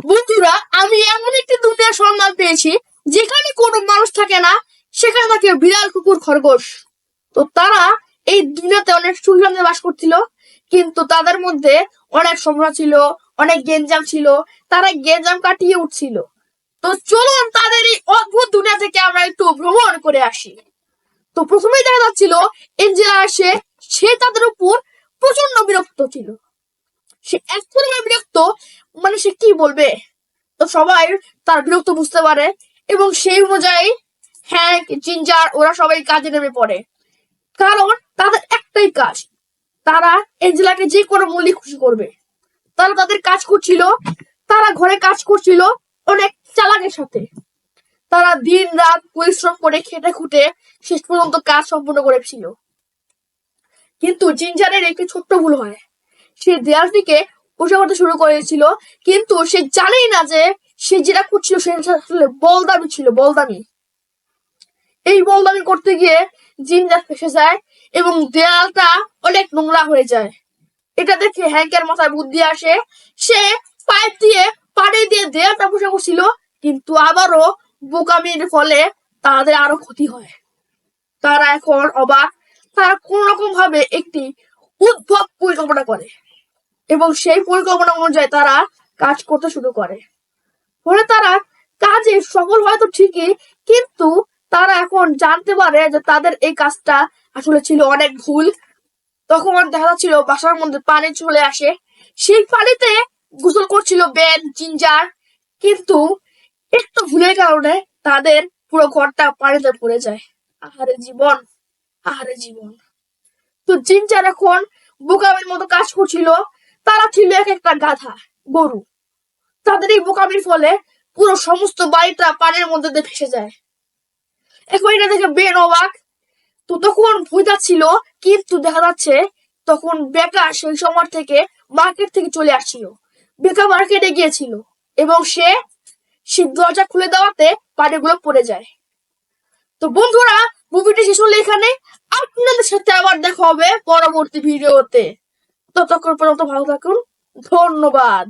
বন্ধুরা, আমি এমন একটি দুনিয়ার সন্ধান পেয়েছি যেখানে কোনো মানুষ থাকে না, সেখানে থাকে বিড়াল, কুকুর, খরগোশ। তো তারা এই দুনিয়াতে অনেক সুখ শান্তিতে বাস করছিল, কিন্তু তাদের মধ্যে অনেক সমস্যা ছিল, অনেক গেঞ্জাম ছিল। তারা গেঞ্জাম কাটিয়ে উঠছিল। তো চলুন তাদের এই অদ্ভুত দুনিয়া থেকে আমরা একটু ভ্রমণ করে আসি। তো প্রথমেই দেখা যাচ্ছিল এঞ্জেলা আসে, সে তাদের উপর প্রচন্ড বিরক্ত ছিল। সে এক পরিমাণে বিরক্ত, মানে সে কি বলবে। তো সবাই তার বিরক্ত বুঝতে পারে, এবং সেই অনুযায়ী হ্যাংক, জিঞ্জার ওরা সবাই কাজে নেমে পড়ে। কারণ তাদের একটাই কাজ, তারা এঞ্জেলাকে যে কোনো মূল্যে খুশি করবে। তারা তাদের কাজ করছিল, তারা ঘরে কাজ করছিল অনেক চালাকের সাথে। তারা দিন রাত পরিশ্রম করে খেটে খুঁটে শেষ পর্যন্ত কাজ সম্পূর্ণ করেছিল। কিন্তু জিঞ্জারের একটি ছোট্ট ভুল হয়, সে দেয়ালটিকে পোষা করতে শুরু করেছিল, কিন্তু সে জানেই না যে সে যেটা করছিল সেটা আসলে বলদামি ছিল, বলদামি। এই বলদামি করতে গিয়ে জিঞ্জার ফেসে যায় এবং দেয়ালটা অনেক নোংরা হয়ে যায়। এটা দেখে হ্যাংকের মাথায় বুদ্ধি আসে। সে পাইপ দিয়ে পানি দিয়ে দেয়ালটা পোষা করছিল, কিন্তু আবারও বোকামির ফলে তাদের আরো ক্ষতি হয়। তারা এখন অবাক। তারা কোন রকম ভাবে একটি উদ্ভব পরিকল্পনা করে, এবং সেই পরিকল্পনা অনুযায়ী তারা কাজ করতে শুরু করে। ফলে তারা কাজে সফল হয়তো ঠিকই, কিন্তু তারা এখন জানতে পারে যে তাদের এই কাজটা আসলে ছিল অনেক ভুল। তখন দেখা যাচ্ছিল বাসার মধ্যে পানি চলে আসে, সেই পানিতে গোসল করছিল বেন, জিঞ্জার। কিন্তু একটু ভুলের কারণে তাদের পুরো ঘরটা পানিতে পড়ে যায়। আহারে জীবন, আহারে জীবন। তো জিঞ্জার এখন বোকামির মতো কাজ করছিল। তারা ছিল এক একটা গাধা, গরু। তাদের এই বোকামির ফলে পুরো সমস্ত বাড়িটা পানির মধ্যে দিয়ে ভেসে যায়। এখন এটা দেখে বেন অবাক। তো তখন ভয় ছিল, কিন্তু দেখা যাচ্ছে তখন বেকা সেই সময় থেকে মার্কেট থেকে চলে আসছিল। বেকা মার্কেটে গিয়েছিল, এবং সে দরজা খুলে দেওয়াতে পানিগুলো পড়ে যায়। তো বন্ধুরা, মুভিটি শেষ হলো এখানে। আপনাদের সাথে আবার দেখা হবে পরবর্তী ভিডিওতে। ততক্ষণ পর্যন্ত ভালো থাকুন। ধন্যবাদ।